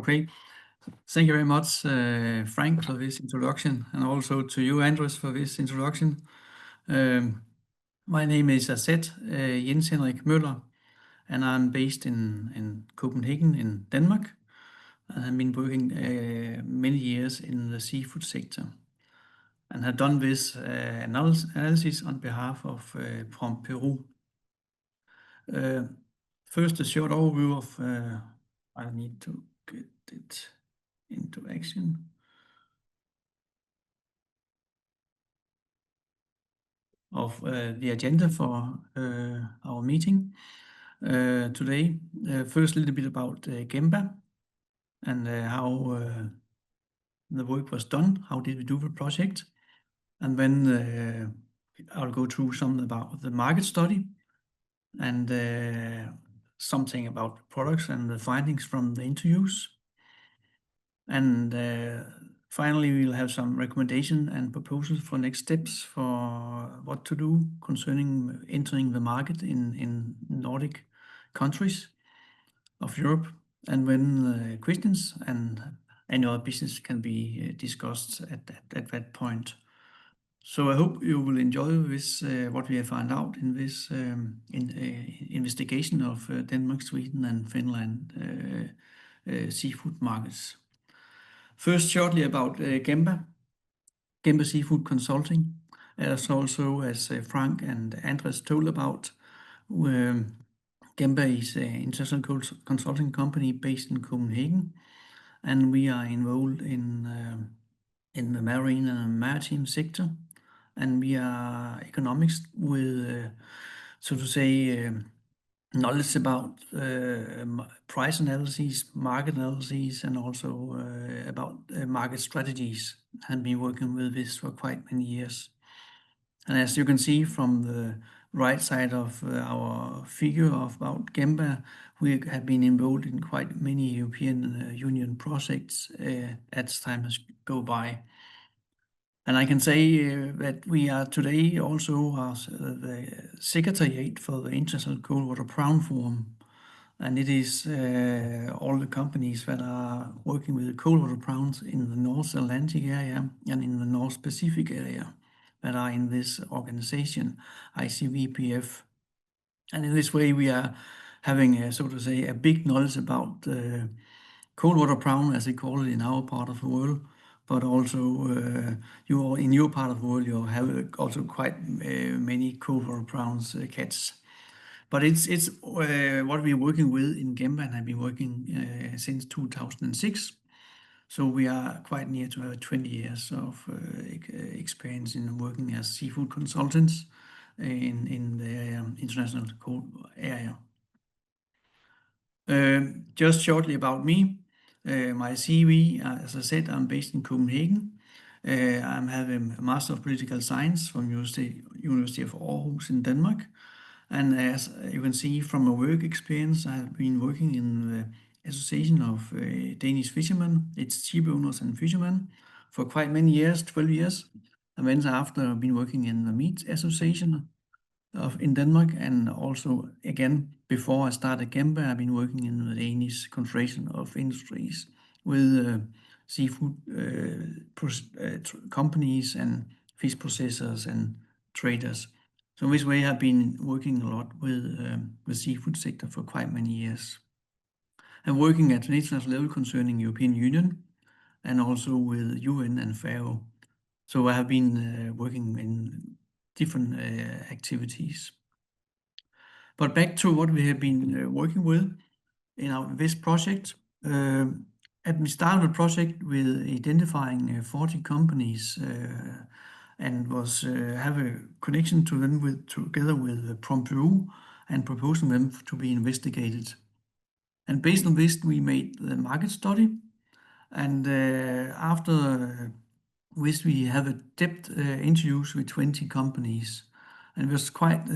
Okay. Thank you very much, Frank, for this introduction, and also to you, Andres, for this introduction. My name is, as said, Jens Henrik Møller, and I'm based in Copenhagen in Denmark. I've been working many years in the seafood sector and have done this analysis on behalf of from Peru. First, a short overview of, I need to get it into action. Of the agenda for our meeting today. First, a little bit about Gemba and how the work was done. How did we do the project? And then I'll go through something about the market study and something about products and the findings from the interviews. And finally, we'll have some recommendation and proposals for next steps for what to do concerning entering the market in Nordic countries of Europe, and when questions and any other business can be discussed at that point. So I hope you will enjoy this, what we have found out in this investigation of Denmark, Sweden, and Finland seafood markets. First, shortly about Gemba Seafood Consulting. As also as Frank and Andres told about, Gemba is an international consulting company based in Copenhagen, and we are involved in the marine and maritime sector, and we are economics with, so to say, knowledge about price analysis, market analysis, and also about market strategies. I've been working with this for quite many years. And as you can see from the right side of our figure of about Gemba, we have been involved in quite many European Union projects as time has go by. And I can say that we are today also the secretariat for the International Cold Water Prawn Forum. And it is all the companies that are working with cold water prawns in the North Atlantic area and in the North Pacific area that are in this organization, ICVPF. And in this way, we are having, so to say, a big knowledge about cold water prawn, as they call it in our part of the world. But also, in your part of the world, you have also quite many cold water prawns catch. But it's what we're working with in Gemba, and have been working since 2006. So we are quite near to 20 years of experience in working as seafood consultants in the international cold area. Just shortly about me. My CV, as I said, I'm based in Copenhagen. I have a Master of Political Science from University of Aarhus in Denmark. And as you can see from my work experience, I have been working in the Association of Danish Fishermen, its ship owners and fishermen, for quite many years, 12 years. And then after, I've been working in the Meat Association in Denmark, and also again before I started Gemba, I've been working in the Danish Confederation of Industries with seafood companies and fish processors and traders. So this way I've been working a lot with the seafood sector for quite many years. I'm working at an international level concerning European Union and also with UN and FAO. So I have been working in different activities. But back to what we have been working with in this project. At the start of the project with identifying 40 companies and was have a connection to them together with from Peru and proposing them to be investigated. And based on this, we made the market study. And after which we have a depth interviews with 20 companies. And there's quite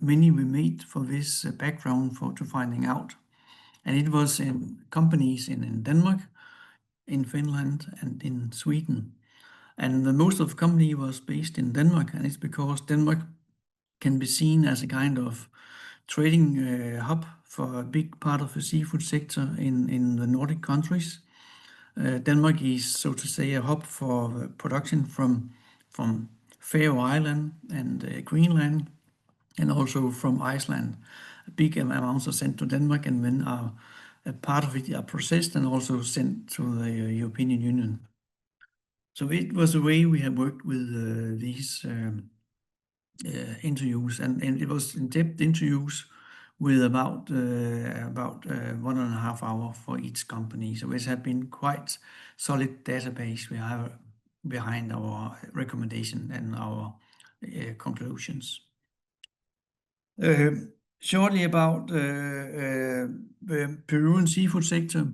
many we made for this background to finding out. And it was in companies in Denmark, in Finland, and in Sweden. And the most of the company was based in Denmark, and it's because Denmark can be seen as a kind of trading hub for a big part of the seafood sector in the Nordic countries. Denmark is, so to say, a hub for production from Faroe Island and Greenland, and also from Iceland. Big amounts are sent to Denmark, and then a part of it are processed and also sent to the European Union. So it was a way we have worked with these interviews, and it was in-depth interviews with about 1.5 hours for each company. So it has been quite solid database we have behind our recommendation and our conclusions. Shortly about the Peruvian seafood sector.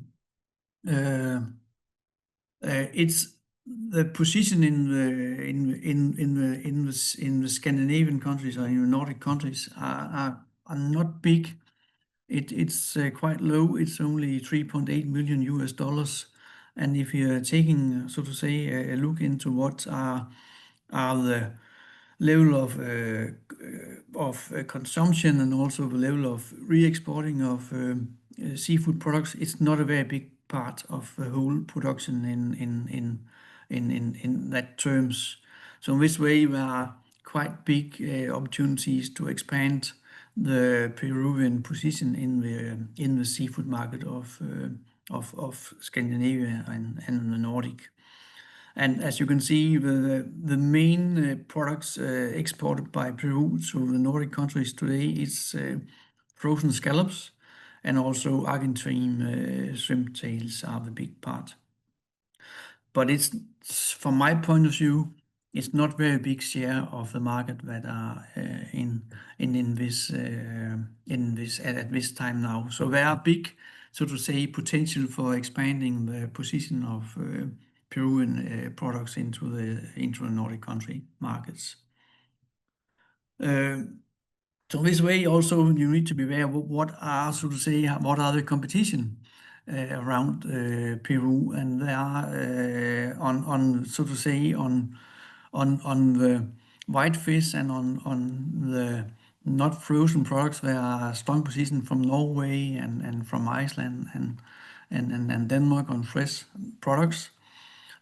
It's the position in the Scandinavian countries or in the Nordic countries are not big. It's quite low. It's only $3.8 million. And if you're taking, so to say, a look into what are the level of consumption and also the level of re-exporting of seafood products, it's not a very big part of the whole production in that terms. So in this way, there are quite big opportunities to expand the Peruvian position in the seafood market of Scandinavia and the Nordic. And as you can see, the main products exported by Peru to the Nordic countries today is frozen scallops, and also Argentine shrimp tails are the big part. But it's, from my point of view, it's not very big share of the market that are in this at this time now. So there are big, so to say, potential for expanding the position of Peruvian products into the Nordic country markets. So this way also you need to be aware of what are, so to say, what are the competition around Peru, and they are on so to say on the white fish and on the not frozen products. There are strong position from Norway and from Iceland and Denmark on fresh products,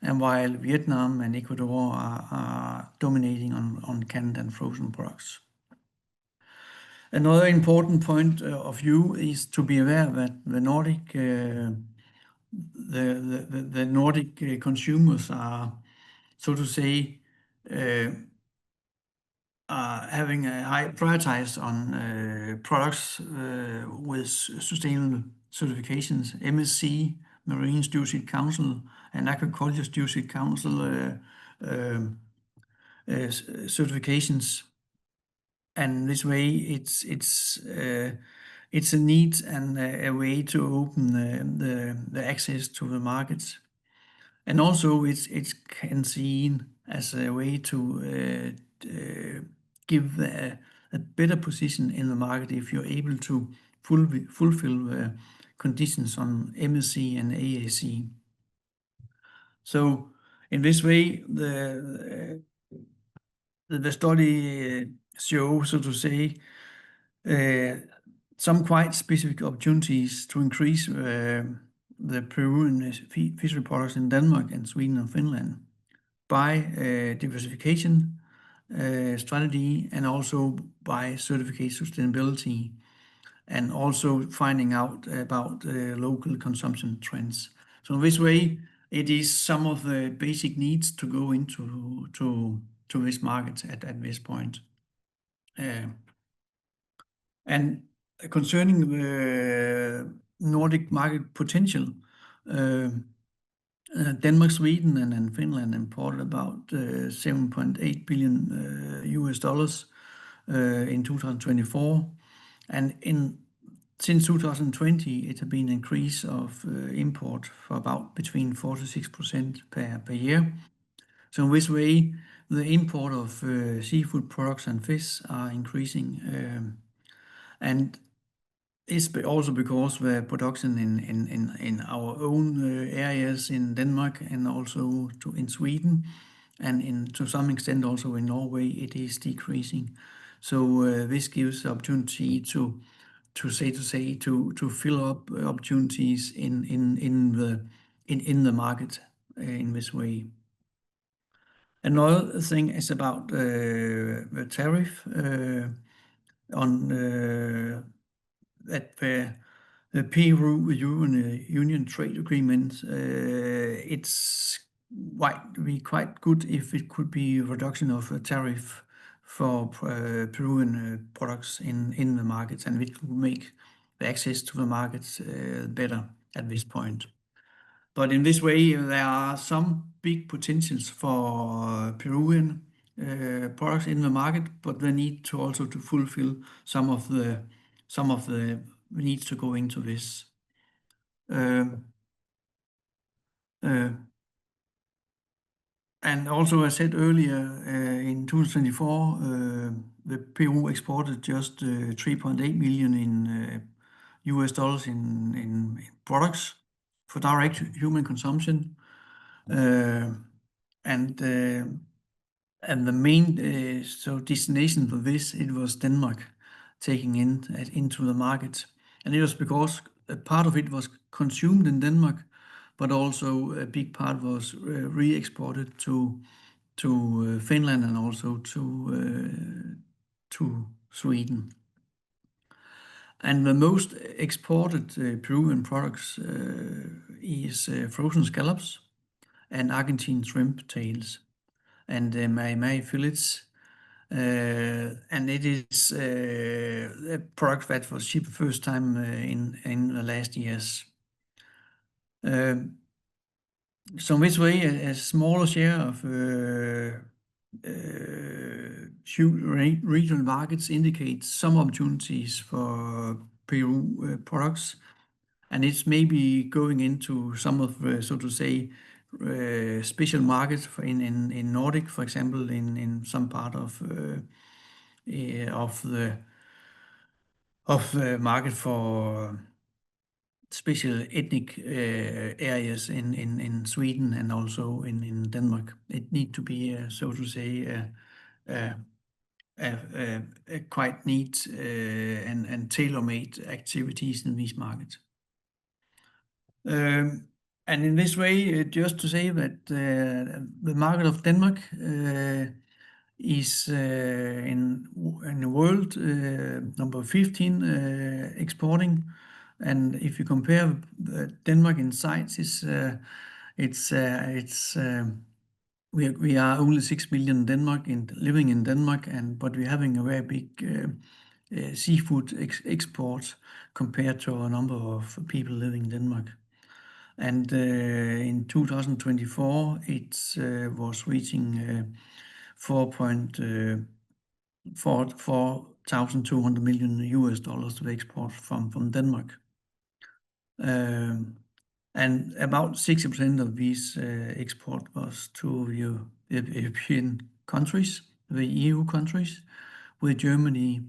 and while Vietnam and Ecuador are dominating on canned and frozen products. Another important point of view is to be aware that the Nordic consumers are, so to say, are having a high prioritize on products with sustainable certifications, MSC, Marine Stewardship Council, and Aquaculture Stewardship Council certifications. And this way, it's a need and a way to open the access to the markets, and also it's can seen as a way to give a better position in the market if you're able to fulfill the conditions on MSC and ASC. So in this way, the study show, so to say, some quite specific opportunities to increase the Peruvian fishery products in Denmark and Sweden and Finland by diversification strategy, and also by certificate sustainability, and also finding out about local consumption trends. So in this way, it is some of the basic needs to go into this market at this point. And concerning the Nordic market potential, Denmark, Sweden, and Finland imported about $7.8 billion in 2024, and since 2020 it has been an increase of import for about between 4 to 6% per year. So in this way, the import of seafood products and fish are increasing, and it's also because the production in our own areas in Denmark and also in Sweden, and to some extent also in Norway, it is decreasing. So this gives opportunity to fill up opportunities in the market in this way. Another thing is about the tariff on that the Peru-European Union trade agreement. It's be quite good if it could be a reduction of a tariff for Peruvian products in the markets, and it will make the access to the markets better at this point. But in this way, there are some big potentials for Peruvian products in the market, but they need to also to fulfill some of the needs to go into this. And also, as I said earlier, in 2024, the Peru exported just $3.8 million in US dollars in products for direct human consumption. And the main destination for this, it was Denmark taking into the market. And it was because a part of it was consumed in Denmark, but also a big part was re-exported to Finland and also to Sweden. And the most exported Peruvian products is frozen scallops and Argentine shrimp tails and Mai fillets. And it is a product that was shipped first time in the last years. So in this way, a smaller share of regional markets indicates some opportunities for Peru products, and it's maybe going into some of so to say special markets in Nordic, for example, in some part of the market for special ethnic areas in Sweden and also in Denmark. It need to be so to say a quite neat and tailor-made activities in these markets. And in this way, just to say that the market of Denmark is in the world number 15 exporting. And if you compare Denmark in size, we are only 6 million in Denmark living in Denmark, but we're having a very big seafood export compared to a number of people living in Denmark. And in 2024, it was reaching 4,200 million US dollars to export from Denmark. And about 60% of these export was to European countries, the EU countries, with Germany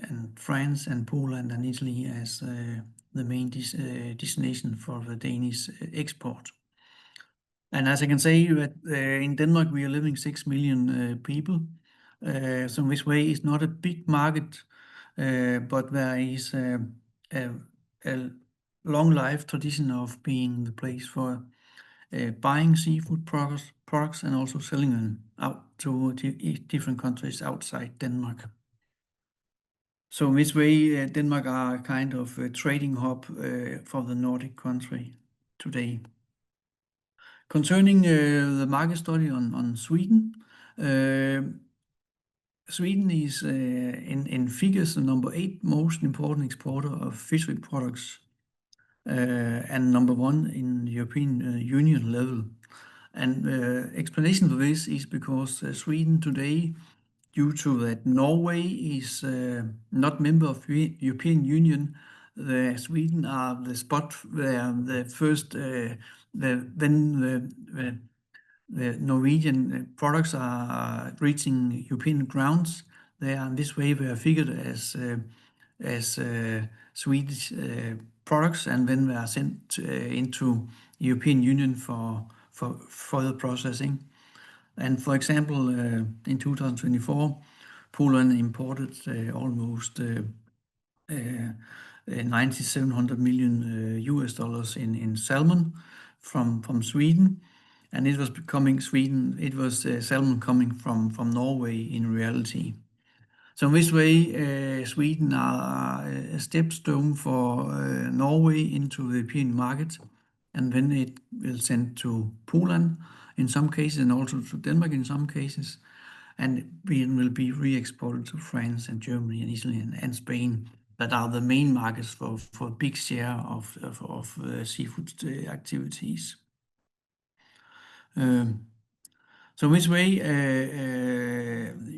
and France and Poland and Italy as the main destination for the Danish export. And as I can say, that in Denmark we are living 6 million people. So in this way, it's not a big market, but there is a long life tradition of being the place for buying seafood products and also selling them out to different countries outside Denmark. So in this way, Denmark are kind of a trading hub for the Nordic country today. Concerning the market study on Sweden, Sweden is in figures the number 8 most important exporter of fishery products and number 1 in the European Union level. And explanation for this is because Sweden today, due to that Norway is not member of the European Union, Sweden are the spot where the first the Norwegian products are reaching European grounds. They are in this way they are figured as Swedish products, and then they are sent into European Union for further processing. And for example, in 2024, Poland imported almost $9,700 million in salmon from Sweden, and it was salmon coming from Norway in reality. So in this way, Sweden are a stepstone for Norway into the European market, and then it will send to Poland in some cases and also to Denmark in some cases, and it will be re-exported to France and Germany and Italy and Spain, that are the main markets for a big share of seafood activities. So this way,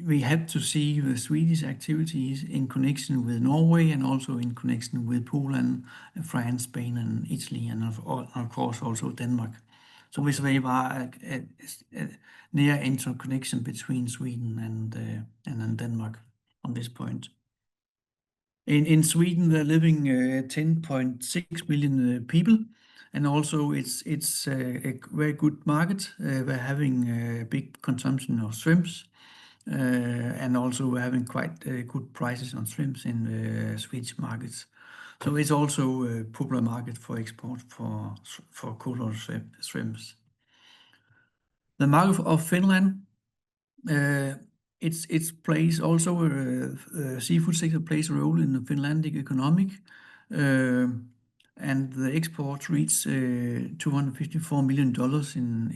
we have to see the Swedish activities in connection with Norway and also in connection with Poland, France, Spain, and Italy, and of course also Denmark. So this way var a near interconnection between Sweden and Denmark on this point. In Sweden, they're living 10.6 million people, and also it's a very good market. We're having a big consumption of shrimps, and also we're having quite good prices on shrimps in the Swedish markets. So it's also a popular market for export for cold shrimps. The market of Finland, its place also, seafood sector plays a role in the Finlandic economic, and the exports reached $254 million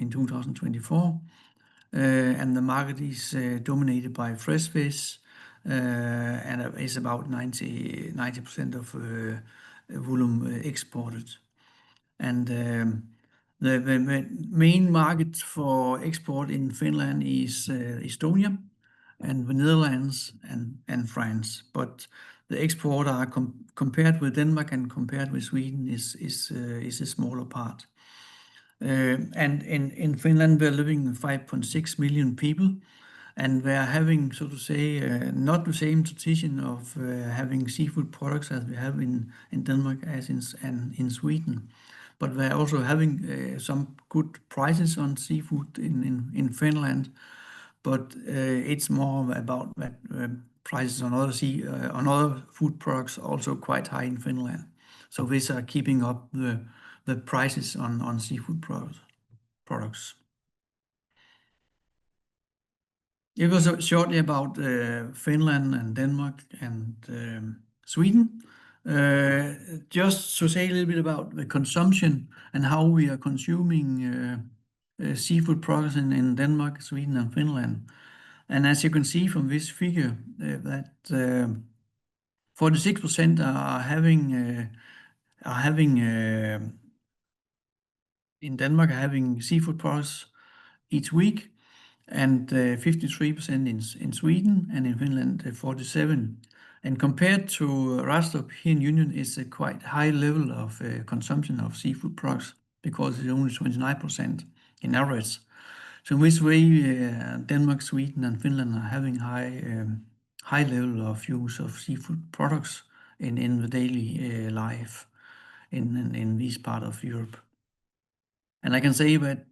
in 2024, and the market is dominated by fresh fish, and is about 90% of volume exported. And the main market for export in Finland is Estonia and the Netherlands and France. But the export are compared with Denmark and compared with Sweden is a smaller part. And in Finland, we're living 5.6 million people, and we're having, so to say, not the same tradition of having seafood products as we have in Denmark as in Sweden. But we're also having some good prices on seafood in Finland, but it's more about that prices on other food products also quite high in Finland. So these are keeping up the prices on seafood products. It was shortly about Finland and Denmark and Sweden. Just to say a little bit about the consumption and how we are consuming seafood products in Denmark, Sweden, and Finland. And as you can see from this figure, that 46% are having in Denmark having seafood products each week, and 53% in Sweden, and in Finland 47%. And compared to rest of European Union, it's a quite high level of consumption of seafood products, because it's only 29% in average. So in this way, Denmark, Sweden, and Finland are having high level of use of seafood products in the daily life in this part of Europe. And I can say that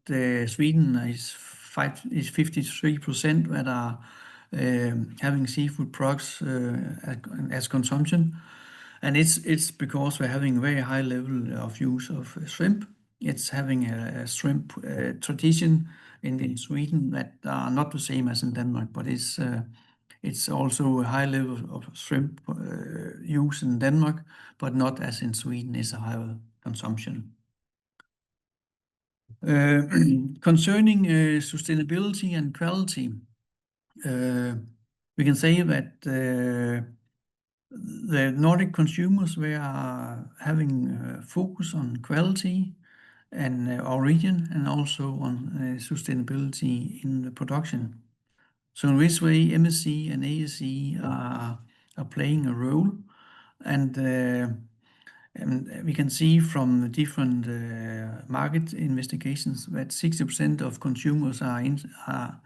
Sweden is 53% that are having seafood products as consumption, and it's because we're having a very high level of use of shrimp. It's having a shrimp tradition in Sweden that are not the same as in Denmark, but it's also a high level of shrimp use in Denmark, but not as in Sweden. It's a higher consumption. Concerning sustainability and quality, we can say that the Nordic consumers, we are having focus on quality and origin, and also on sustainability in the production. So in this way, MSC and ASC are playing a role, and we can see from the different market investigations that 60% of consumers are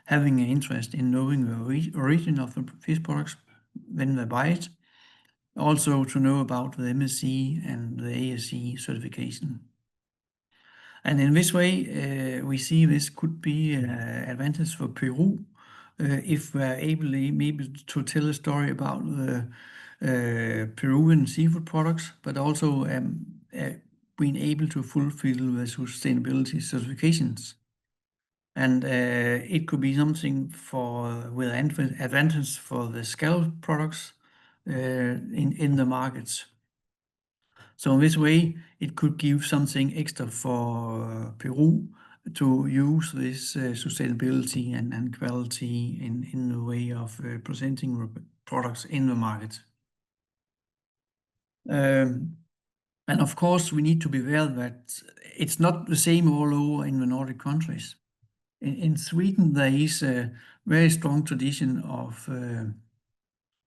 having an interest in knowing the origin of the fish products when they buy it. Also to know about the MSC and the ASC certification. And in this way, we see this could be an advantage for Peru, if we're able maybe to tell a story about the Peruvian seafood products, but also being able to fulfill the sustainability certifications. And it could be something with advantage for the scallop products in the markets. So in this way, it could give something extra for Peru to use this sustainability and quality in the way of presenting products in the market. And of course, we need to be aware that it's not the same all over in the Nordic countries. In Sweden, there is a very strong tradition of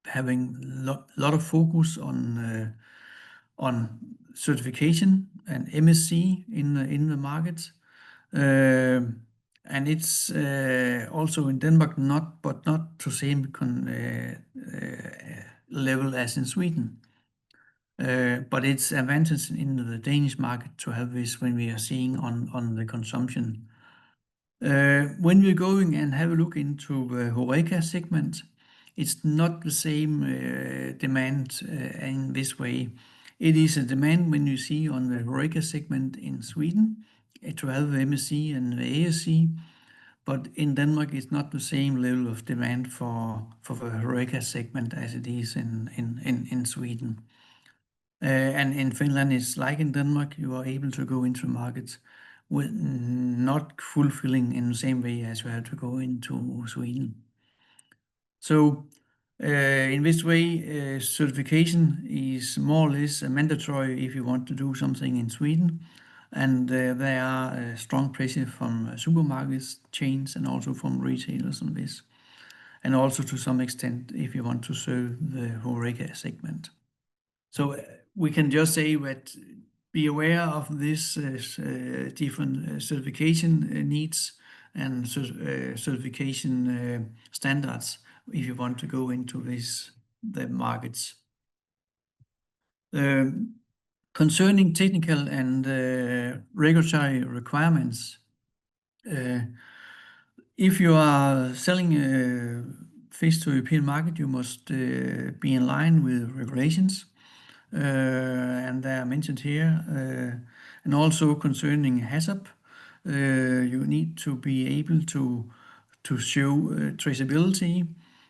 having a lot of focus on certification and MSC in the market. And it's also in Denmark, but not to same level as in Sweden. But it's advantage in the Danish market to have this when we are seeing on the consumption. When we're going and have a look into the HoReCa segment, it's not the same demand in this way. It is a demand when you see on the HoReCa segment in Sweden to have the MSC and the ASC, but in Denmark it's not the same level of demand for the HoReCa segment as it is in Sweden. And in Finland, it's like in Denmark, you are able to go into markets with not fulfilling in the same way as you have to go into Sweden. So in this way, certification is more or less mandatory if you want to do something in Sweden. And there are strong pressure from supermarkets, chains, and also from retailers on this. And also to some extent, if you want to serve the HoReCa segment. So we can just say that be aware of this different certification needs and certification standards if you want to go into the markets. Concerning technical and regulatory requirements, if you are selling fish to European market, you must be in line with regulations. And they are mentioned here. And also concerning HACCP, you need to be able to show traceability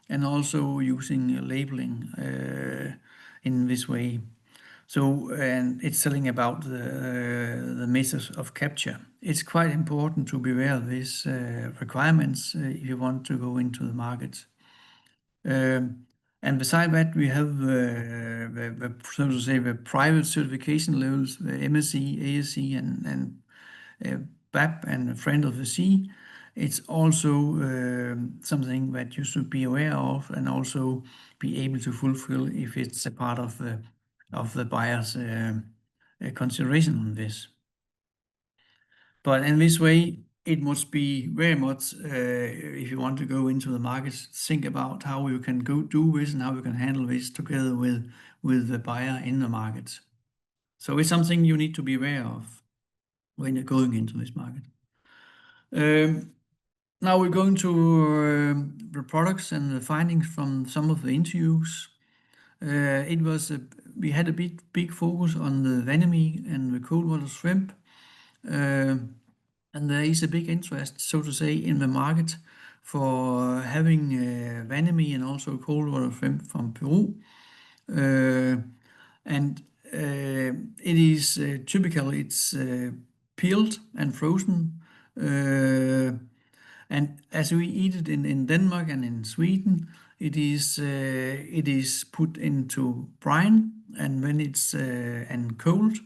and also using labeling in this way. So, and it's telling about the methods of capture. It's quite important to be aware of these requirements if you want to go into the market. And beside that, we have so to say, the private certification levels, the MSC, ASC, and BAP and Friend of the Sea. It's also something that you should be aware of and also be able to fulfill if it's a part of the buyer's consideration on this. But in this way, it must be very much, if you want to go into the markets, think about how you can do this and how you can handle this together with the buyer in the market. So it's something you need to be aware of when you're going into this market. Now we're going to the products and the findings from some of the interviews. We had a big focus on the Vanemi and the cold water shrimp. And there is a big interest, so to say, in the market for having Vanemi and also cold water shrimp from Peru. And it is typical, it's peeled and frozen. And as we eat it in Denmark and in Sweden, it is put into brine, and when it's and cold,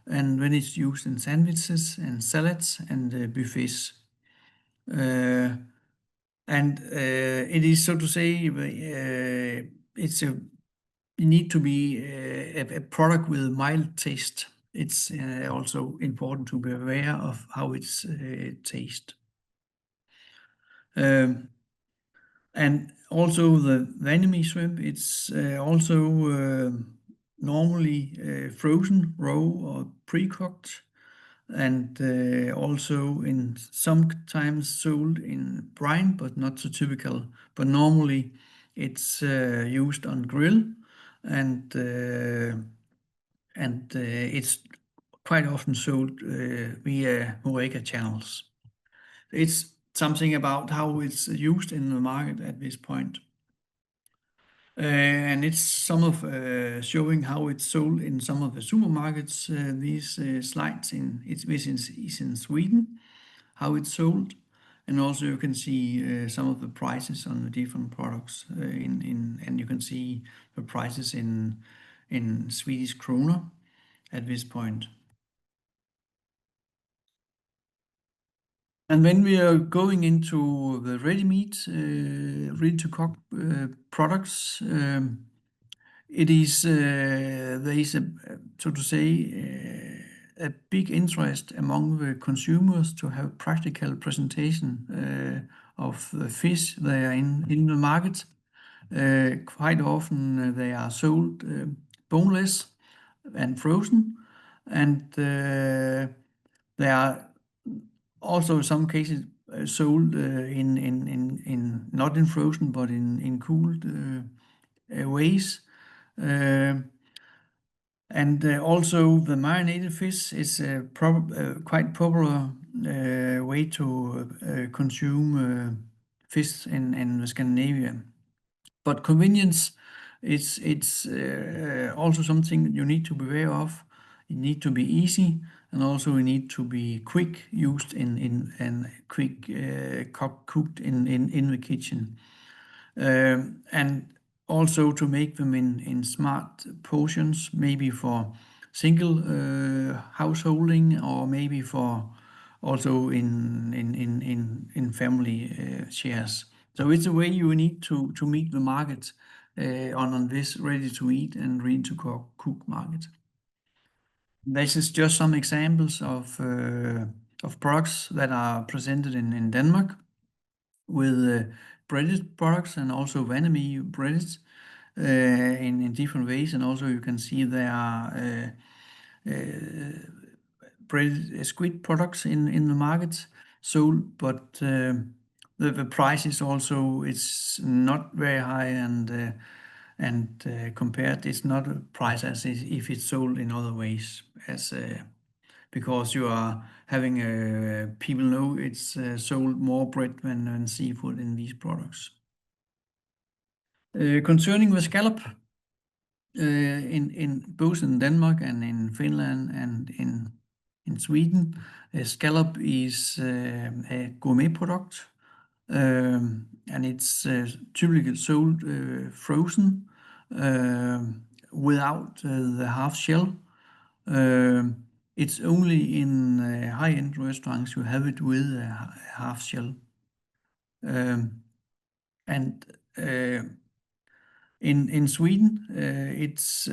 and when it's used in sandwiches and salads and buffets. And it is, so to say, you need to be a product with mild taste. It's also important to be aware of how it's tastes. And also the Vanemi shrimp, it's also normally frozen, raw or pre-cooked. and also sometimes sold in brine, but not so typical. But normally it's used on grill, and it's quite often sold via HoReCa channels. It's something about how it's used in the market at this point. And it's some of showing how it's sold in some of the supermarkets. These slides is in Sweden, how it's sold, and also you can see some of the prices on the different products and you can see the prices in Swedish krona at this point. And when we are going into the ready-meat, ready-to-cook products, it is there is a so to say a big interest among the consumers to have practical presentation of the fish they are in the market. Quite often they are sold boneless and frozen, and there are also some cases sold in not in frozen but in cooled ways. And also the marinated fish is a quite popular way to consume fish in Scandinavia. But convenience, it's also something you need to be aware of. It need to be easy, and also it need to be quick used in and quick cooked in the kitchen. And also to make them in smart portions, maybe for single householding, or maybe for also in family shares. So it's a way you need to meet the market on this ready to eat and ready to cook market. This is just some examples of products that are presented in Denmark with breaded products and also Vanamee breaded in different ways. And also you can see there are breaded squid products in the market sold, but the price is also it's not very high, and compared it's not a price as if it's sold in other ways, as because you are having people know it's sold more bread than seafood in these products. Concerning the scallop, in both in Denmark and in Finland and in Sweden, scallop is a gourmet product, and it's typically sold frozen without the half shell. It's only in high-end restaurants you have it with a half shell. And in Sweden, it's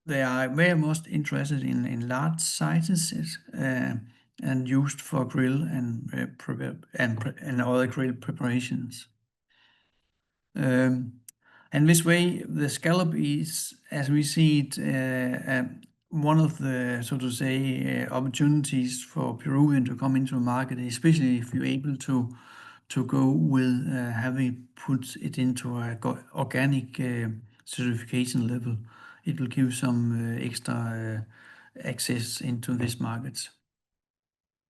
they are very most interested in large sizes and used for grill and other grill preparations. And this way, the scallop is, as we see it, one of the, so to say, opportunities for Peruvian to come into the market, especially if you're able to go with having put it into a organic certification level. It will give some extra access into this market.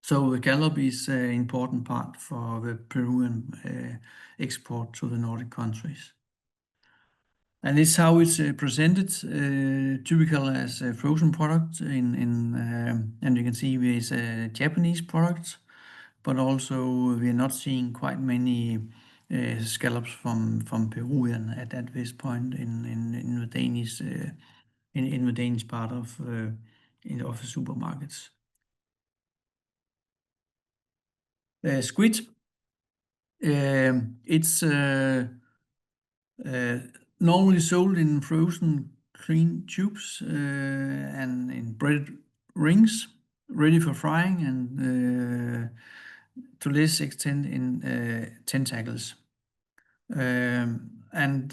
So the scallop is an important part for the Peruvian export to the Nordic countries. And it's how it's presented, typical as a frozen product and you can see it's a Japanese product, but also we are not seeing quite many scallops from Peruvian at this point in the Danish in the Danish part of the supermarkets. Squid, it's normally sold in frozen clean tubes and in breaded rings, ready for frying, and to less extent in tentacles. And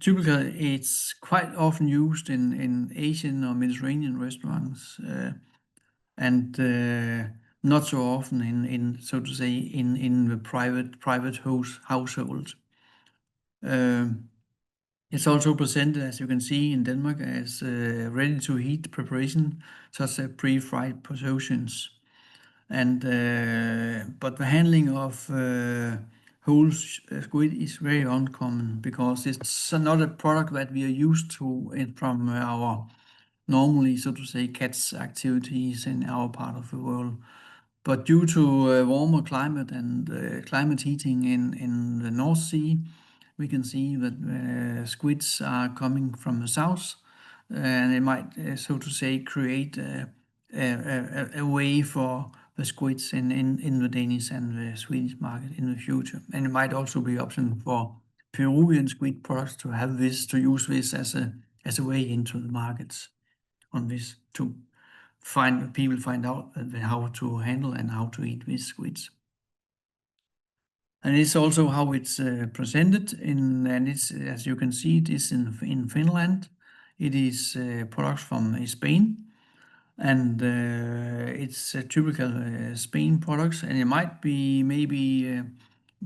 Typically, it's quite often used in Asian or Mediterranean restaurants, and not so often in so to say in the private household. Um, It's also presented, as you can see in Denmark, as ready-to-eat preparation, such as pre-fried portions. And but the handling of whole squid is very uncommon because it's not a product that we are used to from our normally, so to say, catch activities in our part of the world. But due to warmer climate and climate heating in the North Sea, we can see that squids are coming from the south, and it might, so to say, create a way for the squids in the Danish and the Swedish market in the future. And it might also be option for Peruvian squid products to have this, to use this as a way into the markets on this to find out how to handle and how to eat these squids. And it's also how it's presented and it's, as you can see, it is in Finland. It is products from Spain, and it's typical Spain products, and it might be maybe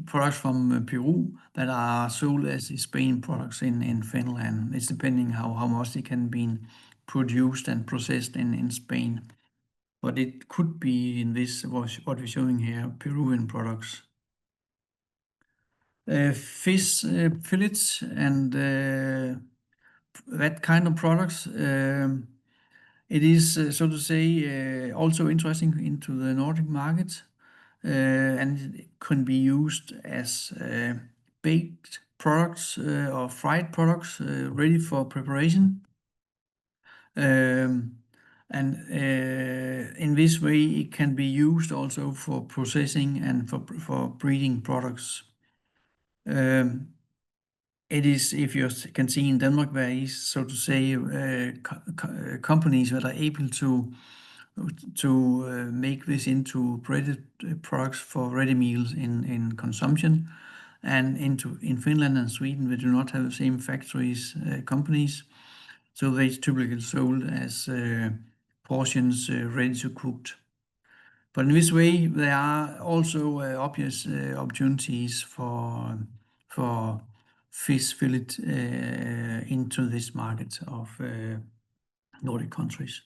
products from Peru that are sold as Spain products in Finland. It's depending how much it can be produced and processed in Spain. But it could be in this, what we're showing here, Peruvian products. Fish fillets and that kind of products. It is, so to say, also interesting into the Nordic market, and it can be used as baked products or fried products ready for preparation. And in this way, it can be used also for processing and for breeding products. It is, if you can see in Denmark, there is, so to say, companies that are able to make this into breaded products for ready meals in consumption. And in Finland and Sweden, we do not have the same factories, companies. So they typically sold as portions ready to cooked. But in this way, there are also obvious opportunities for fish fillet into this market of Nordic countries.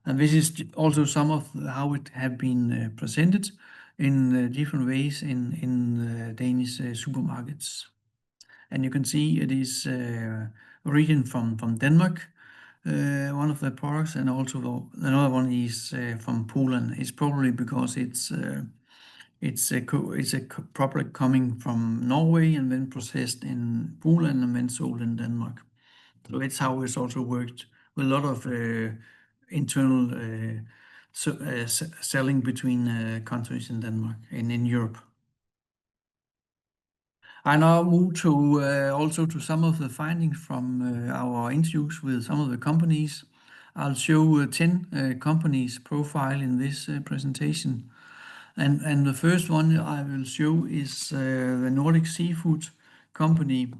And this is also some of how it have been presented in different ways in Danish supermarkets. And you can see it is origin from Denmark, one of the products, and also another one is from Poland. It's probably because it's a product coming from Norway and then processed in Poland and then sold in Denmark. So it's how it's also worked with a lot of internal selling between countries in Denmark and in Europe. I now move to also to some of the findings from our interviews with some of the companies. I'll show 10 companies profile in this presentation. And the first one I will show is the Nordic Seafood Company.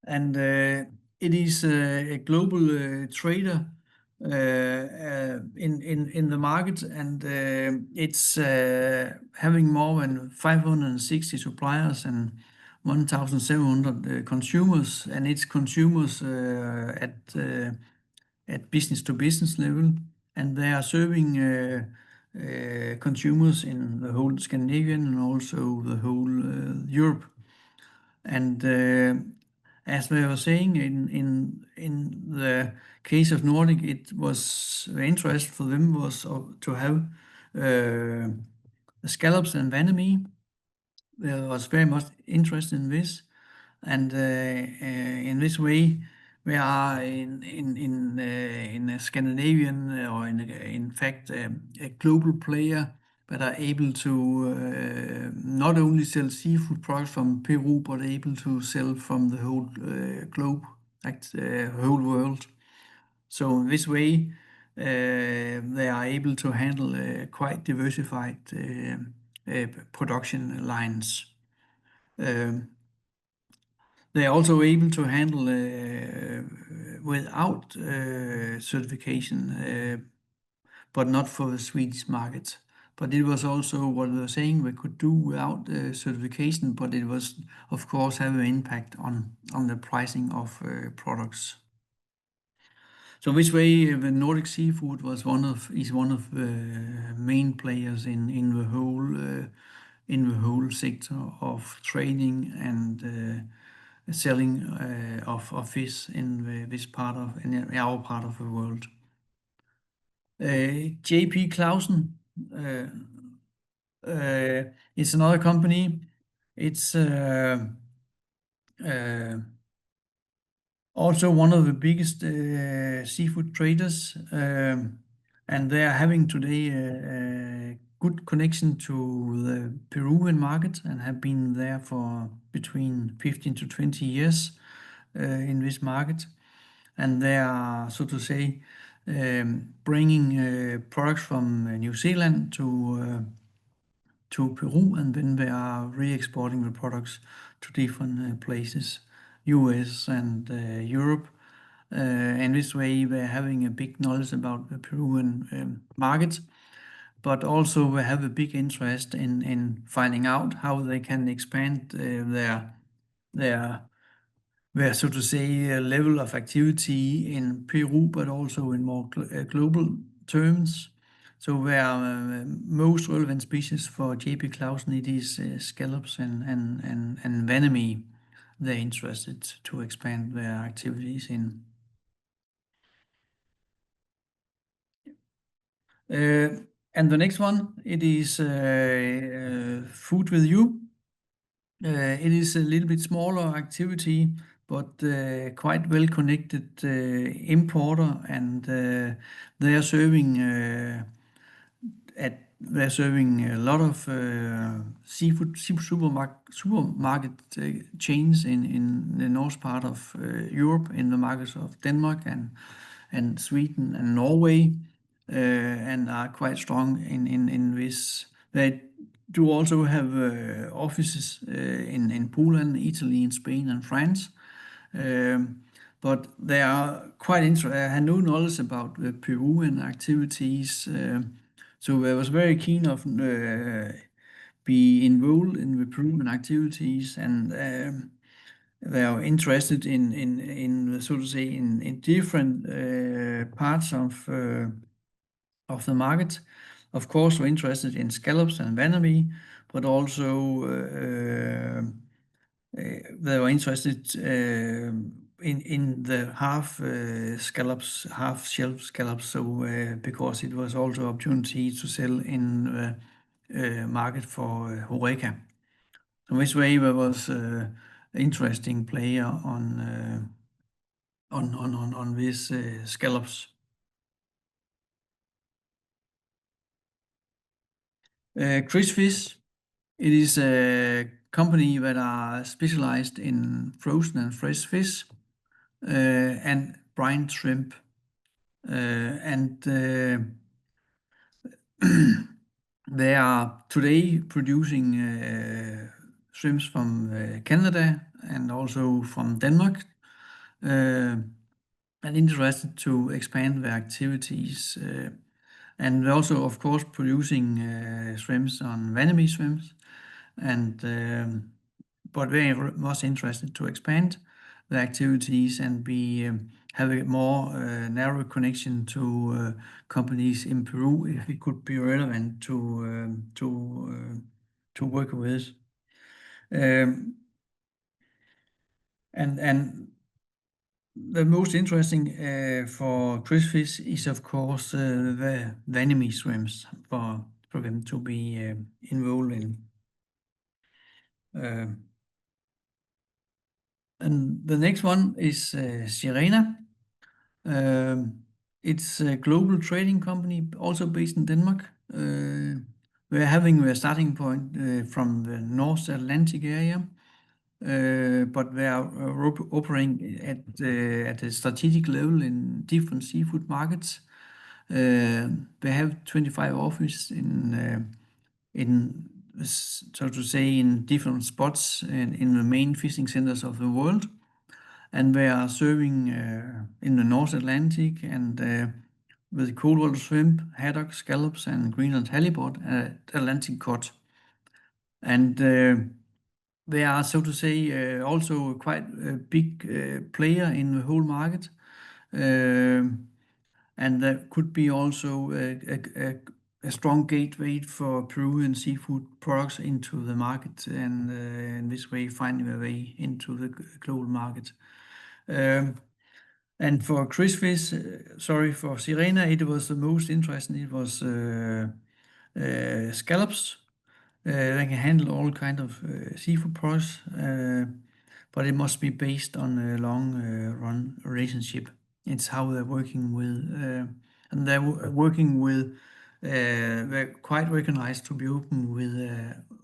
And it is a global trader in the market, and it's having more than 560 suppliers and 1,700 consumers, and it's consumers at business to business level, and they are serving consumers in the whole Scandinavian and also the whole Europe. And as we were saying, in the case of Nordic, it was the interest for them was to have scallops and vanille. There was very much interest in this, and in this way, we are in a Scandinavian or in fact a global player that are able to not only sell seafood products from Peru, but able to sell from the whole globe, like whole world. So in this way, they are able to handle quite diversified production lines. Um, They are also able to handle without certification, but not for the Swedish market. But it was also what we were saying we could do without certification, but it was, of course, have an impact on the pricing of products. So this way, the Nordic Seafood is one of the main players in the whole sector of trading and selling of fish in our part of the world. J.P. Clausen is another company. It's also one of the biggest seafood traders, and they are having today a good connection to the Peruvian market and have been there for between 15 to 20 years in this market. And they are, so to say, bringing products from New Zealand to Peru, and then they are re-exporting the products to different places, US and Europe. And this way, they're having a big knowledge about the Peruvian market, but also they have a big interest in finding out how they can expand their so to say, level of activity in Peru, but also in more global terms. So where most relevant species for J.P. Clausen, it is scallops and vanami they're interested to expand their activities in. And the next one, it is Food with You. It is a little bit smaller activity, but quite well connected importer, and they are serving a lot of seafood supermarket chains in the north part of Europe, in the markets of Denmark and Sweden and Norway, and are quite strong in this. They do also have offices in Poland, Italy, and Spain and France. But they are quite interested, have no knowledge about the Peruvian activities. So I was very keen of be involved in the Peruvian activities, and they are interested in so to say in different parts of the market. Of course, we're interested in scallops and vanami, but also they were interested in the half scallops, half shell scallops. So because it was also opportunity to sell in the market for Horeca. So this way there was interesting player on these scallops. Chris Fish, it is a company that are specialized in frozen and fresh fish and brine shrimp. And they are today producing shrimps from Canada and also from Denmark, and interested to expand their activities. And we're also, of course, producing shrimps on vanami shrimps, and but very much interested to expand the activities and have a more narrow connection to companies in Peru if it could be relevant to work with. And the most interesting for Chris Fish is, of course, the vanami shrimps for them to be involved in. And the next one is Sirena. It's a global trading company, also based in Denmark. We're having a starting point from the North Atlantic area, but they are operating at a strategic level in different seafood markets. They have 25 offices in so to say, in different spots in the main fishing centers of the world. And they are serving in the North Atlantic and with cold-water shrimp, haddock, scallops, and Greenland halibut, Atlantic cod. And they are, so to say, also quite a big player in the whole market. And that could be also a strong gateway for Peruvian seafood products into the market, and in this way finding a way into the global market. And for Chrisfish, for Sirena, it was the most interesting. It was scallops. They can handle all kind of seafood products, but it must be based on a long run relationship. It's how they're working with, and they're working with. They're quite recognized to be open with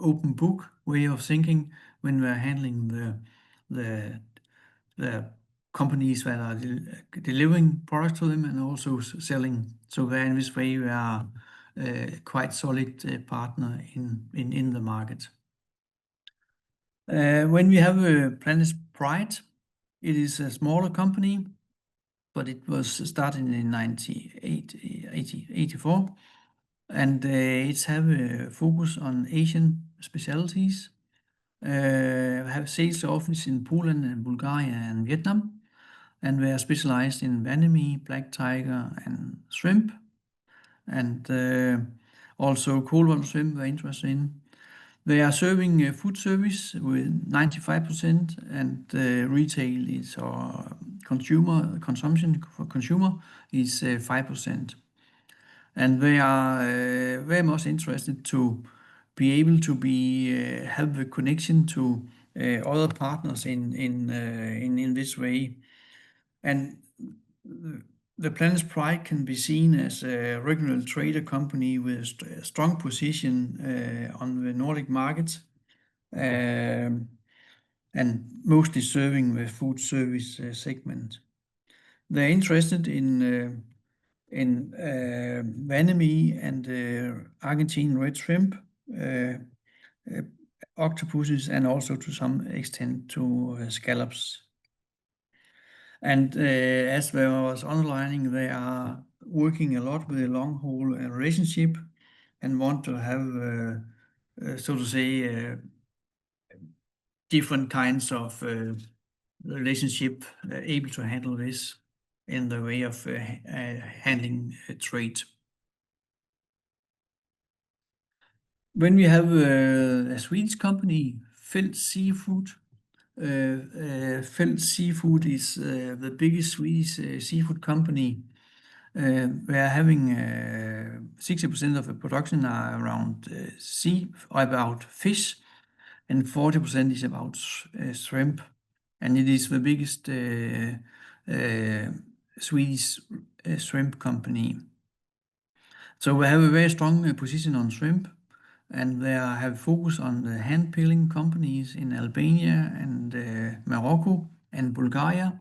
open book way of thinking when we're handling the companies that are delivering products to them and also selling. So in this way, we are quite solid partner in the market. When we have Planet Pride, it is a smaller company, but it was started in 1984, and it's have a focus on Asian specialties. Have sales office in Poland and Bulgaria and Vietnam, and they are specialized in vanami, black tiger, and shrimp, and also cold-water shrimp they're interested in. They are serving food service with 95%, and retail is or consumer consumption for consumer is 5%. And they are very much interested to be able to have a connection to other partners in this way. And the Planet Pride can be seen as a regional trader company with a strong position on the Nordic market, and mostly serving the food service segment. They're interested in vanami and Argentine red shrimp, octopuses, and also to some extent to scallops. And as I was underlining, they are working a lot with a long-haul relationship and want to have, so to say, different kinds of relationship able to handle this in the way of handling trade. When we have a Swedish company, Felt Seafood. Felt Seafood is the biggest Swedish seafood company. We are having 60% of the production are around about fish, and 40% is about shrimp, and it is the biggest Swedish shrimp company. So we have a very strong position on shrimp, and they have focus on the hand peeling companies in Albania and Morocco and Bulgaria.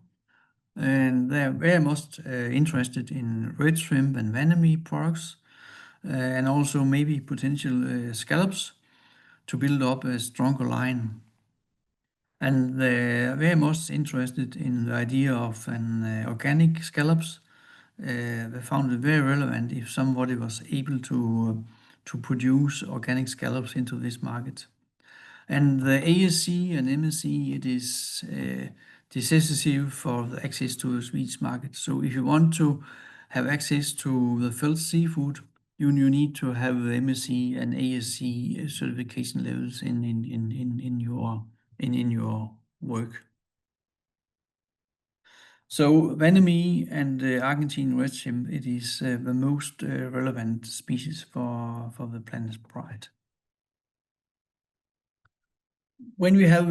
And they're very much interested in red shrimp and vanami products, and also maybe potential scallops to build up a stronger line. And they're very much interested in the idea of an organic scallops. They found it very relevant if somebody was able to produce organic scallops into this market. And the ASC and MSC, it is decisive for the access to the Swedish market. So if you want to have access to the Felt Seafood, you need to have the MSC and ASC certification levels in your work. So vanami and Argentine red shrimp, it is the most relevant species for the Planet Pride. When we have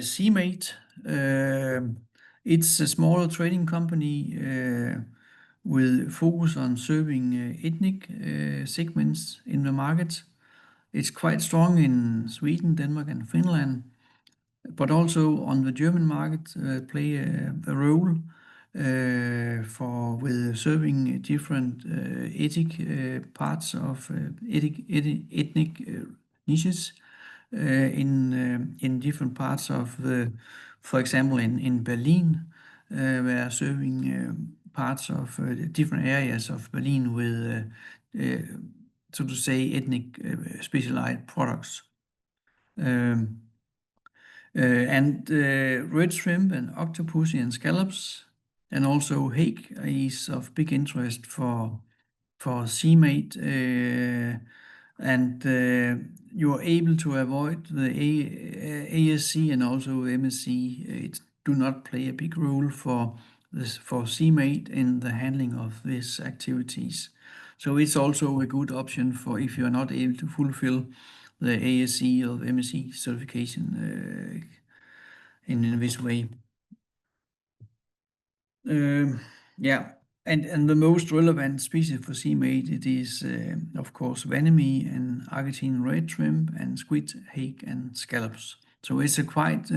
Seamate, it's a smaller trading company with focus on serving ethnic segments in the market. It's quite strong in Sweden, Denmark, and Finland, but also on the German market play a role with serving different ethnic parts of ethnic niches in different parts of for example, in Berlin, we are serving parts of different areas of Berlin with, so to say, ethnic specialized products. And red shrimp and octopus and scallops, and also hake is of big interest for CMAT, and you are able to avoid the ASC and also MSC. It do not play a big role for CMAT in the handling of these activities. So it's also a good option for if you are not able to fulfill the ASC or MSC certification in this way. Yeah, and the most relevant species for CMAT, it is of course Vanemy and Argentine red shrimp and squid, hake and scallops. So it's a quite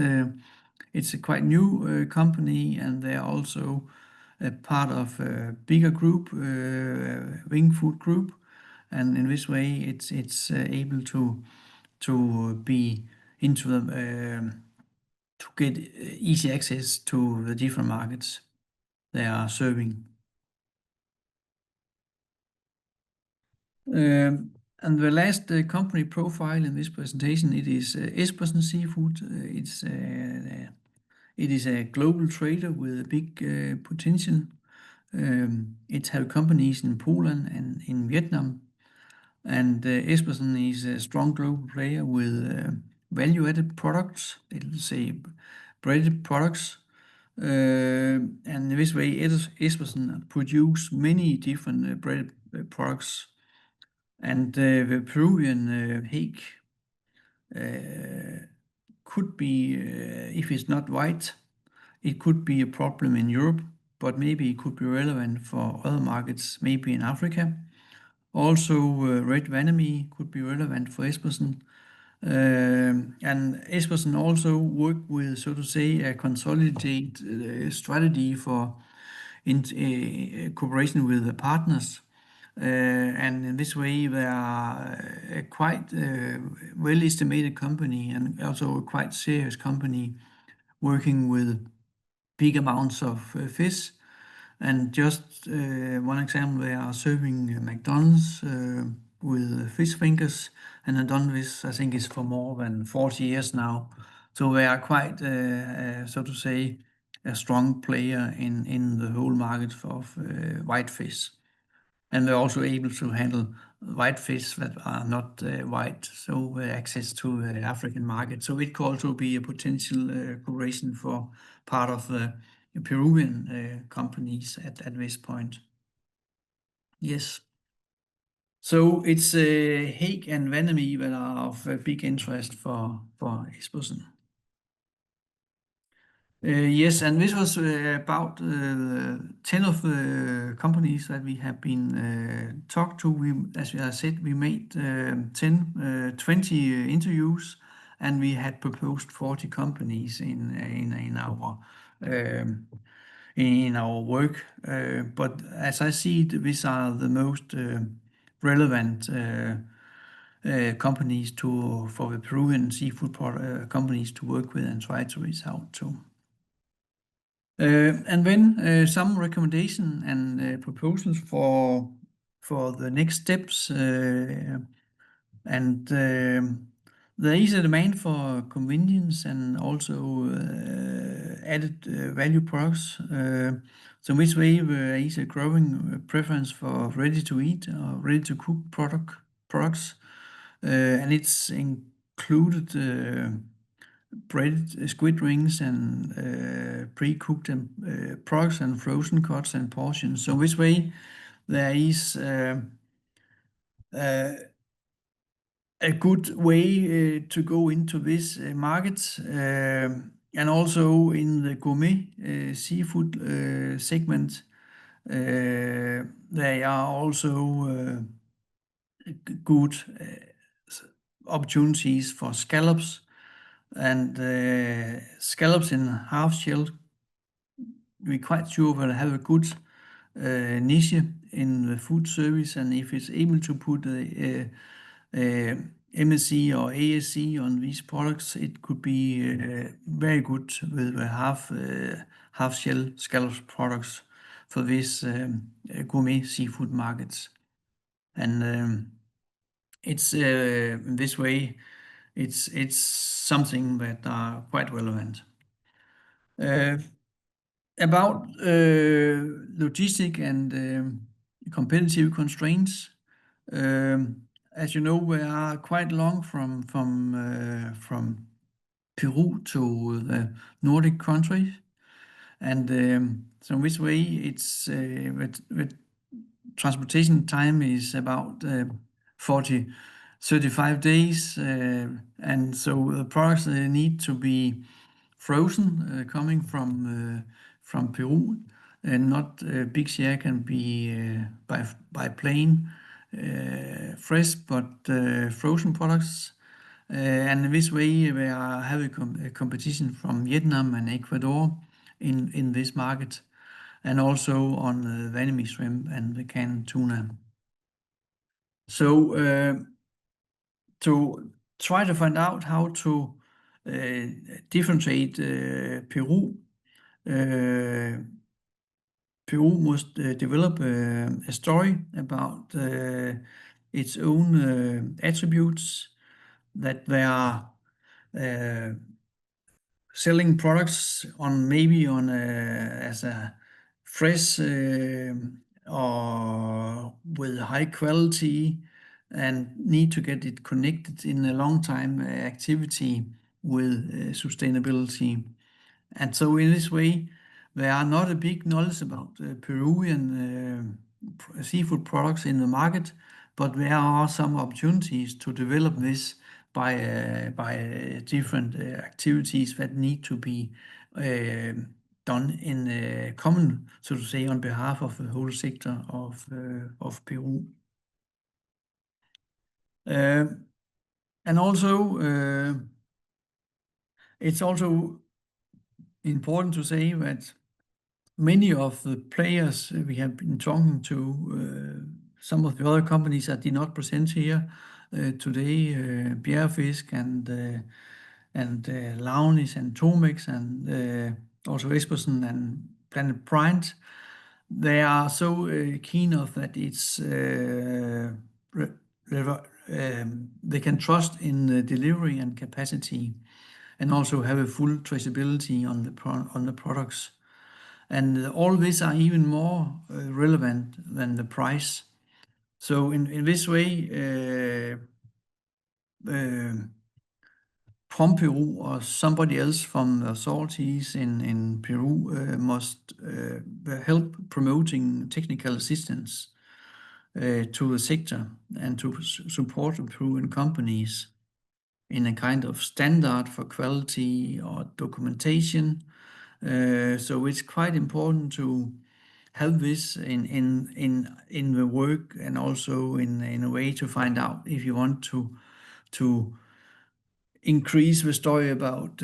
new company, and they are also a part of a bigger group, Wing Food Group, and in this way it's able to be into the to get easy access to the different markets they are serving. And the last company profile in this presentation, it is Espersen Seafood. It is a global trader with a big potential. It has companies in Poland and in Vietnam. And Espersen is a strong global player with value-added products, it will say breaded products. And in this way, Espersen produce many different breaded products. And the Peruvian hake could be, if it's not white, it could be a problem in Europe, but maybe it could be relevant for other markets, maybe in Africa. Also, red Vanemy could be relevant for Espersen. And Espersen also work with, so to say, a consolidated strategy for cooperation with the partners. And in this way, they are a quite well-estimated company and also a quite serious company working with big amounts of fish. And just one example, they are serving McDonald's with fish fingers, and have done this, I think, is for more than 40 years now. So they are quite, so to say, a strong player in the whole market of white fish. And they're also able to handle white fish that are not white, so access to the African market. So it could also be a potential cooperation for part of the Peruvian companies at this point. Yes. So it's hake and Vanemy that are of big interest for Espersen. Yes, and this was about 10 of the companies that we have been talked to. As I said, we made 20 interviews, and we had proposed 40 companies in our work. But as I see it, these are the most relevant companies for the Peruvian seafood companies to work with and try to reach out to. And then some recommendation and proposals for the next steps. And there is a demand for convenience and also added value products. So in this way, there is a growing preference for ready-to-eat or ready-to-cook products. And it's included breaded squid rings and pre-cooked products and frozen cuts and portions. So this way, there is a good way to go into this market. And also in the gourmet seafood segment, there are also good opportunities for scallops. And scallops in half shell, we're quite sure will have a good niche in the food service, and if it's able to put MSC or ASC on these products, it could be very good with half shell scallops products for this gourmet seafood markets. And it's in this way, it's something that are quite relevant. About logistic and competitive constraints. As you know, we are quite long from Peru to the Nordic countries, and so in this way, it's with transportation time is about 35 days, and so the products need to be frozen coming from Peru, and not big share can be by plane fresh, but frozen products. And in this way, we are having competition from Vietnam and Ecuador in this market, and also on the Vietnamese shrimp and the canned tuna. So to try to find out how to differentiate Peru, Peru must develop a story about its own attributes, that they are selling products on maybe on as a fresh or with high quality, and need to get it connected in a long time activity with sustainability. And so in this way, there are not a big knowledge about Peruvian seafood products in the market, but there are some opportunities to develop this by different activities that need to be done in common, so to say, on behalf of the whole sector of Peru. And also, it's also important to say that many of the players we have been talking to, some of the other companies that did not present here today, Bjerrefisk and Launis and Tomex and also Espersen and Planet Print, they are so keen of that it's they can trust in the delivery and capacity, and also have a full traceability on the products. And all these are even more relevant than the price. So in this way, from Peru or somebody else from the authorities in Peru must help promoting technical assistance to the sector, and to support the Peruvian companies in a kind of standard for quality or documentation. So it's quite important to have this in the work, and also in a way to find out if you want to increase the story about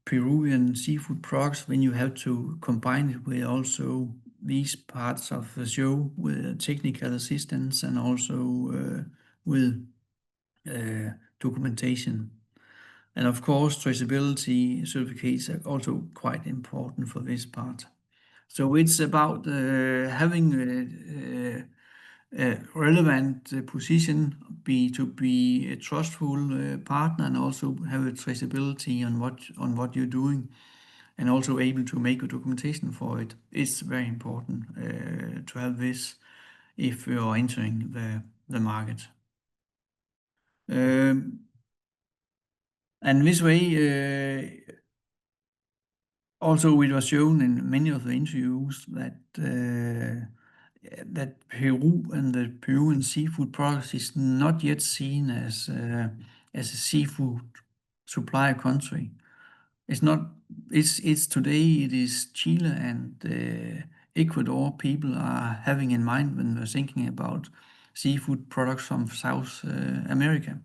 Peruvian seafood products, when you have to combine it with also these parts of the show with technical assistance, and also with documentation. And of course, traceability certificates are also quite important for this part. So it's about having a relevant position, to be a trustful partner, and also have a traceability on what you're doing, and also able to make a documentation for it. It's very important to have this if you are entering the market. And this way, also it was shown in many of the interviews that Peru and the Peruvian seafood products is not yet seen as a seafood supplier country. It's not. It's today. It is Chile and Ecuador people are having in mind when they're thinking about seafood products from South America.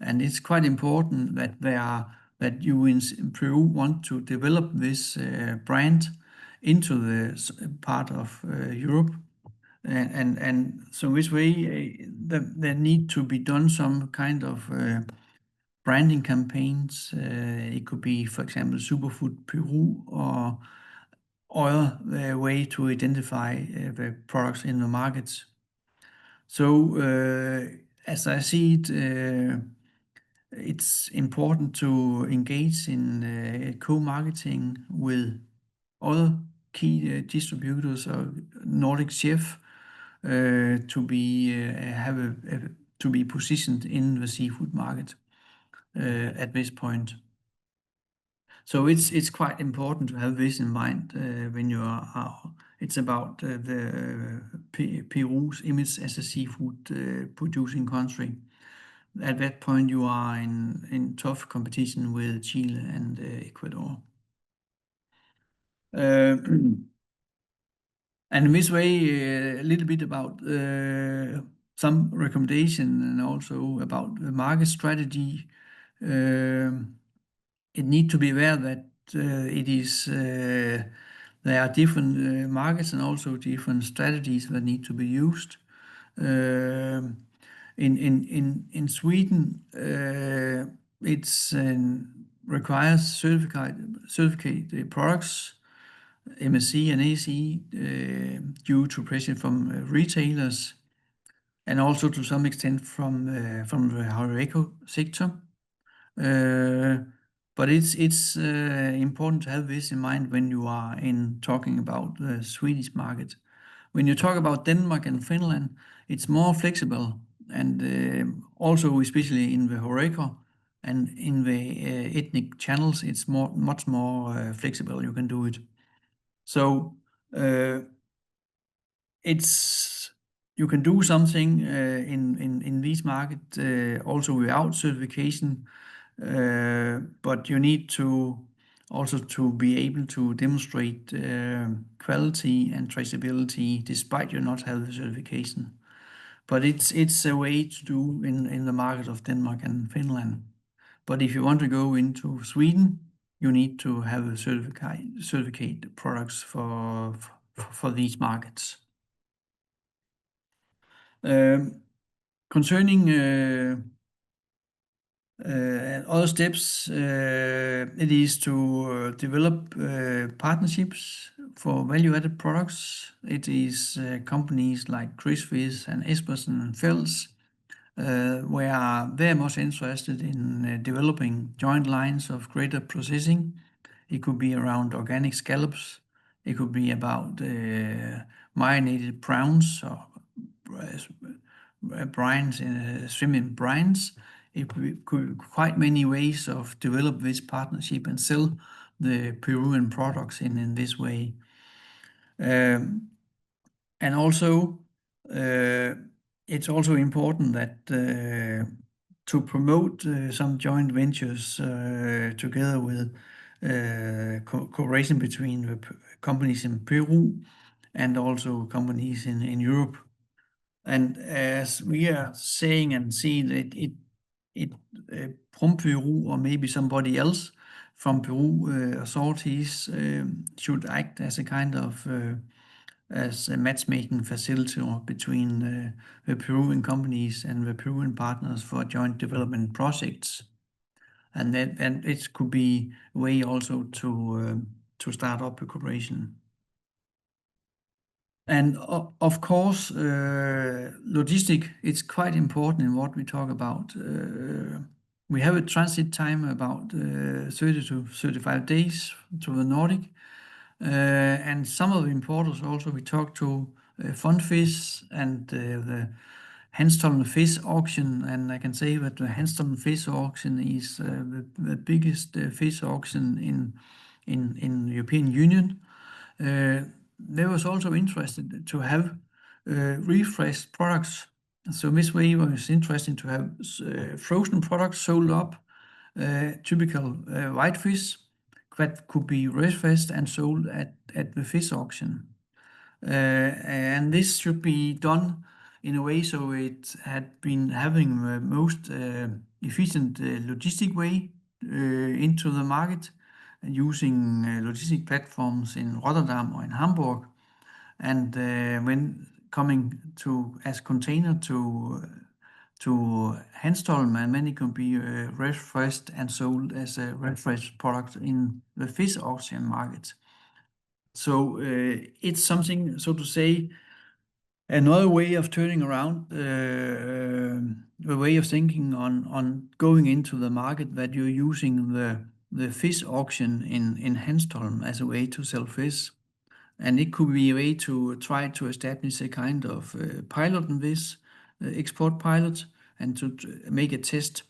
And it's quite important that you in Peru want to develop this brand into the part of Europe, And so this way, there need to be done some kind of branding campaigns. It could be, for example, Superfood Peru or other way to identify the products in the markets. So as I see it, it's important to engage in co-marketing with other key distributors or Nordic Chef to be positioned in the seafood market at this point. So it's quite important to have this in mind when you are. It's about Peru's image as a seafood producing country. At that point, you are in tough competition with Chile and Ecuador. And in this way, a little bit about some recommendation and also about the market strategy. It need to be aware that there are different markets and also different strategies that need to be used. In Sweden, it's requires certificate products, MSC and AC, due to pressure from retailers and also to some extent from the HoReCa sector. But it's important to have this in mind when you are talking about the Swedish market. When you talk about Denmark and Finland, it's more flexible and also especially in the HoReCa and in the ethnic channels, it's much more flexible. You can do it. So you can do something in this market also without certification, but you need to also to be able to demonstrate quality and traceability despite you not have the certification. But it's a way to do in the market of Denmark and Finland. But if you want to go into Sweden, you need to have a certificate products for these markets. Concerning other steps, it is to develop partnerships for value-added products. It is companies like Chrysafish and Espersen and Fels where are very much interested in developing joint lines of greater processing. It could be around organic scallops. It could be about marinated prawns or brines, swimming brines. It could quite many ways of develop this partnership and sell the Peruvian products in this way. And also, it's also important that to promote some joint ventures together with cooperation between the companies in Peru and also companies in Europe. And as we are saying and seeing that from Peru or maybe somebody else from Peru authorities should act as a kind of as a matchmaking facility between the Peruvian companies and the Peruvian partners for joint development projects. And it could be a way also to start up a cooperation. And of course, logistic, it's quite important in what we talk about. We have a transit time about 30 to 35 days to the Nordic. And some of the importers also, we talk to Fundfish and the Hanstholm Fish Auction. And I can say that the Hanstholm Fish Auction is the biggest fish auction in the European Union. They was also interested to have refreshed products. So this way it was interesting to have frozen products sold up, typical whitefish that could be refreshed and sold at the fish auction. And this should be done in a way so it had been having the most efficient logistic way into the market using logistic platforms in Rotterdam or in Hamburg. And when coming to as container to Hanstholm, and many can be refreshed and sold as a refreshed product in the fish auction market. So it's something, so to say, another way of turning around the way of thinking on going into the market, that you're using the fish auction in Hanstholm as a way to sell fish. And it could be a way to try to establish a kind of pilot in this export pilot, and to make a test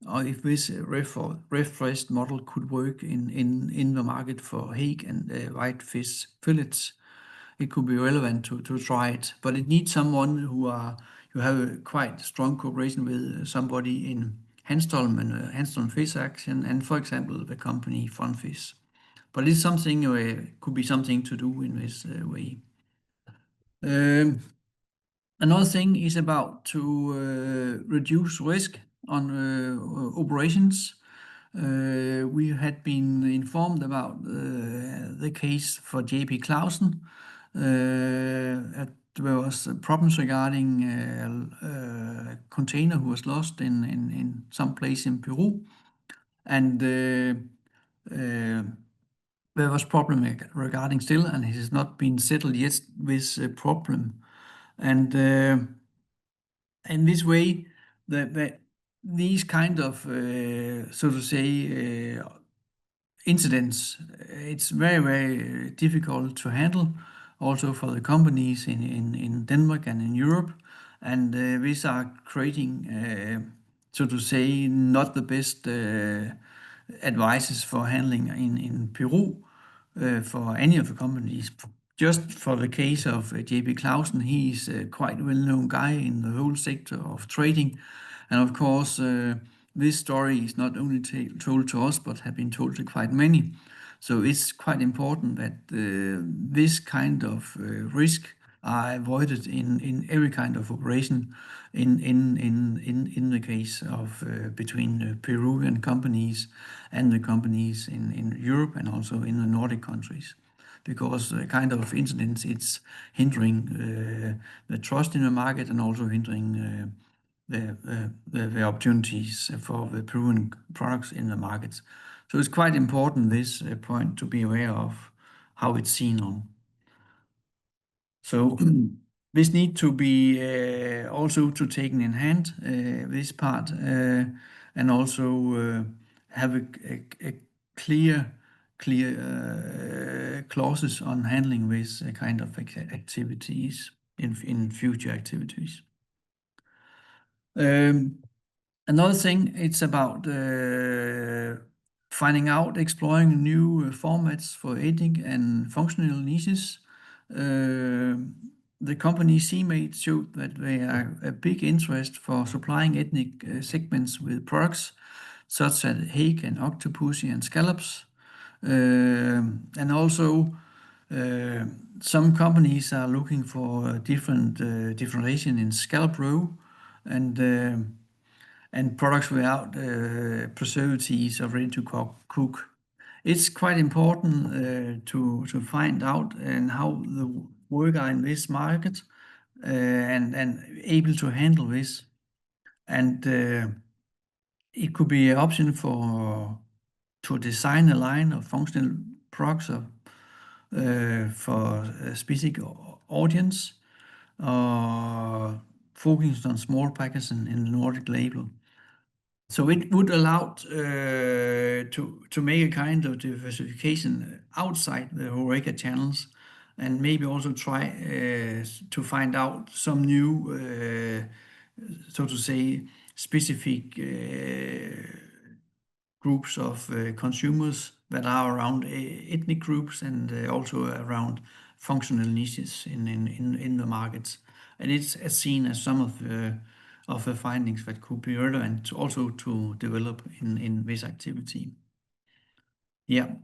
if this refreshed model could work in the market for hake and white fish fillets. It could be relevant to try it, but it needs someone who have a quite strong cooperation with somebody in Hanstholm and Hanstholm Fish Action, and for example the company Funfish. But it's something could be something to do in this way. Another thing is about to reduce risk on operations. We had been informed about the case for J.P. Clausen. There was problems regarding a container who was lost in some place in Peru, and there was problem regarding still, and it has not been settled yet, this problem. And in this way, these kind of, so to say, incidents, it's very, very difficult to handle, also for the companies in Denmark and in Europe. And these are creating, so to say, not the best advices for handling in Peru for any of the companies. Just for the case of J.P. Clausen, he is a quite well-known guy in the whole sector of trading. And of course, this story is not only told to us, but have been told to quite many. So it's quite important that this kind of risk are avoided in every kind of operation in the case of between Peruvian companies and the companies in Europe and also in the Nordic countries, because the kind of incidents, it's hindering the trust in the market, and also hindering the opportunities for the Peruvian products in the markets. So it's quite important, this point, to be aware of how it's seen on. So this need to be also to taken in hand, this part, and also have a clear clauses on handling this kind of activities in future activities. Another thing, it's about finding out, exploring new formats for ethnic and functional niches. The company Seamate showed that they are a big interest for supplying ethnic segments with products such as hake and octopussy and scallops. And also some companies are looking for different differentiation in scallop roe and products without preservatives or ready to cook. It's quite important to find out and how the work are in this market and able to handle this. And it could be an option to design a line of functional products for a specific audience, focused on small packets in the Nordic label. So it would allow to make a kind of diversification outside the HoReCa channels, and maybe also try to find out some new, so to say, specific groups of consumers that are around ethnic groups, and also around functional niches in the markets. And it's seen as some of the findings that could be relevant also to develop in this activity. Yeah.